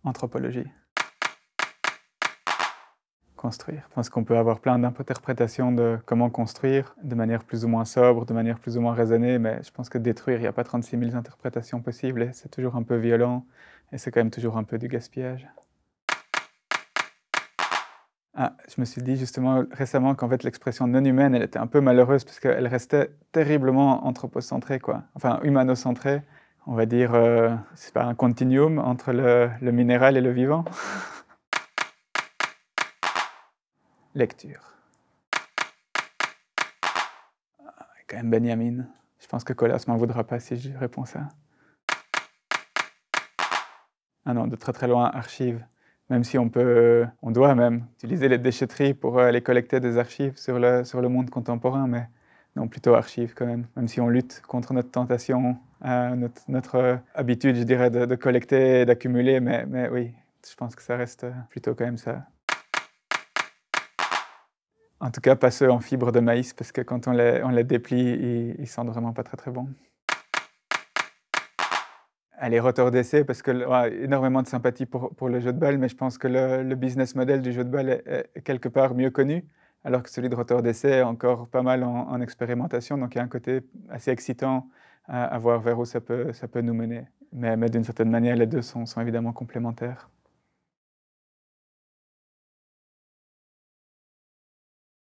Anthropologie. Construire. Je pense qu'on peut avoir plein d'interprétations de comment construire, de manière plus ou moins sobre, de manière plus ou moins raisonnée, mais je pense que détruire, il n'y a pas 36 000 interprétations possibles et c'est toujours un peu violent et c'est quand même toujours un peu du gaspillage. Ah, je me suis dit justement récemment qu'en fait l'expression non humaine, elle était un peu malheureuse parce qu'elle restait terriblement anthropocentrée, quoi. Enfin, humanocentrée. On va dire, c'est pas un continuum entre le minéral et le vivant. Lecture. Quand même Benjamin. Je pense que Colas m'en voudra pas si je réponds ça. Ah non, de très très loin, archives. Même si on doit même utiliser les déchetteries pour aller collecter des archives sur le monde contemporain, mais non, plutôt archives quand même si on lutte contre notre tentation, notre habitude, je dirais, de collecter et d'accumuler, mais oui, je pense que ça reste plutôt quand même ça. En tout cas, pas ceux en fibre de maïs, parce que quand on les déplie, ils sentent vraiment pas très très bon. Allez, retour d'essai, parce que ouais, énormément de sympathie pour le jeu de balle, mais je pense que le business model du jeu de balle est quelque part mieux connu, alors que celui de retour d'essai est encore pas mal en expérimentation, donc il y a un côté assez excitant à voir vers où ça peut nous mener. Mais d'une certaine manière, les deux sont évidemment complémentaires.